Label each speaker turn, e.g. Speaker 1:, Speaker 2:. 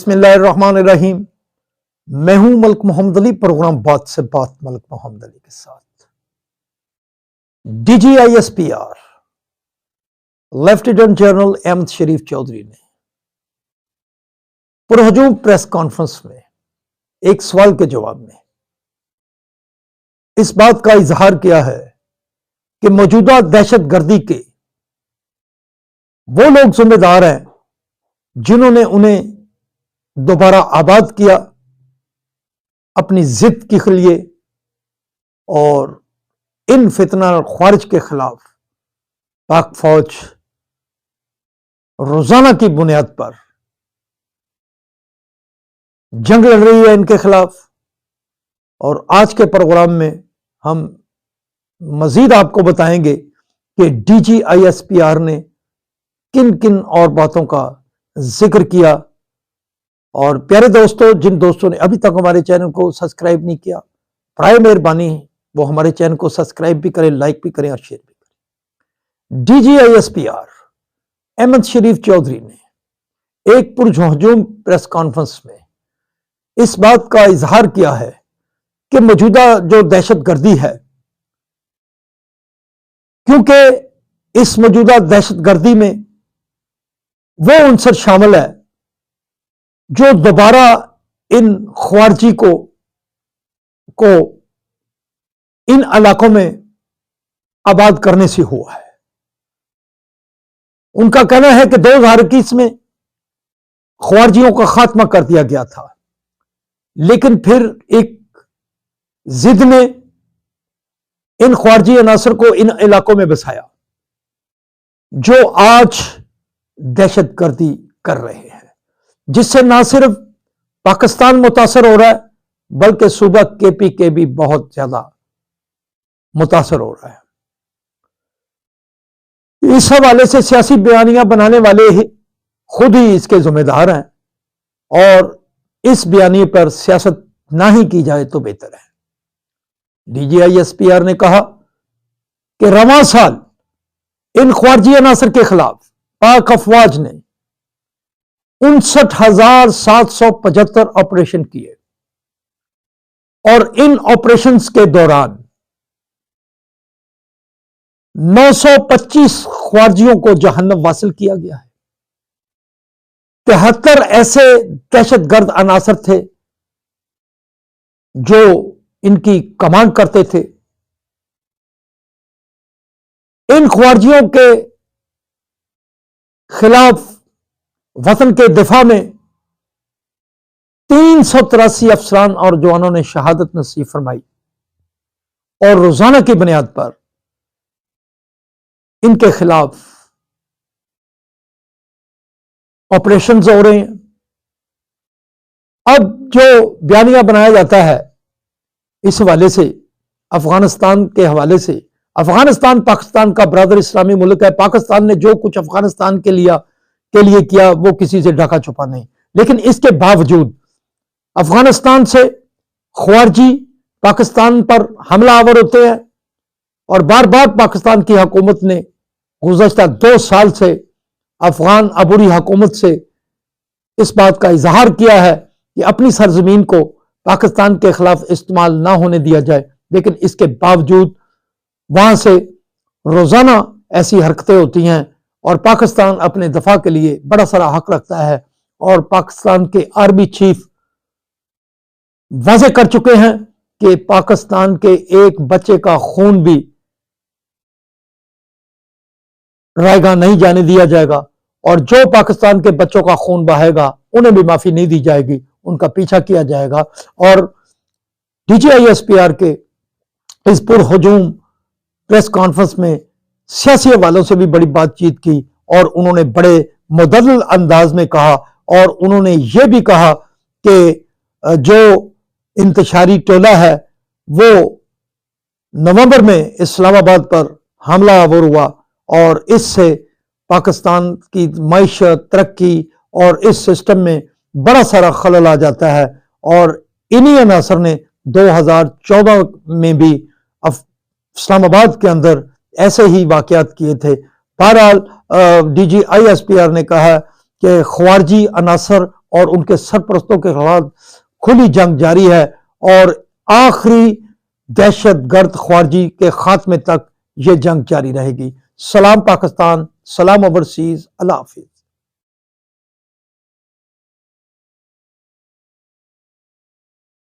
Speaker 1: बिस्मिल्लाहिर्रहमानिर्रहीम। मैं हूं मलिक मोहम्मद अली। प्रोग्राम बात से बात मलिक मोहम्मद अली के साथ। DGISPR लेफ्टिनेंट जनरल अहमद शरीफ चौधरी ने पुरहजूम प्रेस कॉन्फ्रेंस में एक सवाल के जवाब में इस बात का इजहार किया है कि मौजूदा दहशतगर्दी के वो लोग जिम्मेदार हैं जिन्होंने उन्हें दोबारा आबाद किया अपनी जिद के लिए, और इन फितना ख्वारिज के खिलाफ पाक फौज रोजाना की बुनियाद पर जंग लड़ रही है इनके खिलाफ। और आज के प्रोग्राम में हम मजीद आपको बताएंगे कि DGISPR ने किन किन और बातों का जिक्र किया। और प्यारे दोस्तों, जिन दोस्तों ने अभी तक हमारे चैनल को सब्सक्राइब नहीं किया, प्राय मेहरबानी है वो हमारे चैनल को सब्सक्राइब भी करें, लाइक भी करें और शेयर भी करें। DGISPR अहमद शरीफ चौधरी ने एक पुरहजूम प्रेस कॉन्फ्रेंस में इस बात का इजहार किया है कि मौजूदा जो दहशतगर्दी है, क्योंकि इस मौजूदा दहशतगर्दी में वो उनसर शामिल है जो दोबारा इन ख्वारजी को इन इलाकों में आबाद करने से हुआ है। उनका कहना है कि 2021 में ख्वारजियों का खात्मा कर दिया गया था, लेकिन फिर एक जिद ने इन ख्वारजी अनासर को इन इलाकों में बसाया जो आज दहशतगर्दी कर रहे हैं, जिससे ना सिर्फ पाकिस्तान मुतासर हो रहा है बल्कि सूबा KPK भी बहुत ज्यादा मुतासर हो रहा है। इस हवाले से सियासी बयानियां बनाने वाले ही खुद ही इसके जिम्मेदार हैं, और इस बयानी पर सियासत ना ही की जाए तो बेहतर है। DGISPR ने कहा कि रवां साल इन ख्वारजी अनासर के खिलाफ पाक अफवाज ने 59,775 ऑपरेशन किए, और इन ऑपरेशंस के दौरान 925 ख्वारजियों को जहन्नम वासिल किया गया है। 73 ऐसे दहशतगर्द अनासर थे जो इनकी कमांड करते थे। इन ख्वारजियों के खिलाफ वतन के दिफा में 383 अफसरान और जवानों ने शहादत नसीब फरमाई, और रोजाना की बुनियाद पर इनके खिलाफ ऑपरेशंस हो रहे हैं। अब जो बयानिया बनाया जाता है इस हवाले से, अफगानिस्तान के हवाले से, अफगानिस्तान पाकिस्तान का ब्रदर इस्लामी मुल्क है। पाकिस्तान ने जो कुछ अफगानिस्तान के लिए किया वो किसी से ढका छुपा नहीं, लेकिन इसके बावजूद अफगानिस्तान से ख्वारजी पाकिस्तान पर हमला आवर होते हैं, और बार बार पाकिस्तान की हुकूमत ने गुज़श्ता 2 साल से अफगान अबूरी हुकूमत से इस बात का इजहार किया है कि अपनी सरजमीन को पाकिस्तान के खिलाफ इस्तेमाल ना होने दिया जाए, लेकिन इसके बावजूद वहां से रोजाना ऐसी हरकतें होती हैं, और पाकिस्तान अपने दफा के लिए बड़ा सारा हक रखता है। और पाकिस्तान के आर्मी चीफ वाजे कर चुके हैं कि पाकिस्तान के एक बच्चे का खून भी रायगा नहीं जाने दिया जाएगा, और जो पाकिस्तान के बच्चों का खून बहाएगा उन्हें भी माफी नहीं दी जाएगी, उनका पीछा किया जाएगा। और DGISPR के इस पुरहजूम प्रेस कॉन्फ्रेंस में सियासी हवालों से भी बड़ी बातचीत की, और उन्होंने बड़े मुदल्लल अंदाज में कहा, और उन्होंने यह भी कहा कि जो इंतशारी टोला है वो नवंबर में इस्लामाबाद पर हमला आवर हुआ, और इससे पाकिस्तान की मईशत, तरक्की और इस सिस्टम में बड़ा सारा खलल आ जाता है। और इन्हीं अनासर ने 2014 में भी इस्लामाबाद के अंदर ऐसे ही वाकयात किए थे। बहरहाल DGISPR ने कहा कि ख्वारजी अनासर और उनके सरपरस्तों के खिलाफ खुली जंग जारी है और आखिरी दहशत गर्द ख्वारजी के खात्मे तक ये जंग जारी रहेगी। सलाम पाकिस्तान, सलाम ओवरसीज, अल्लाह हाफिज।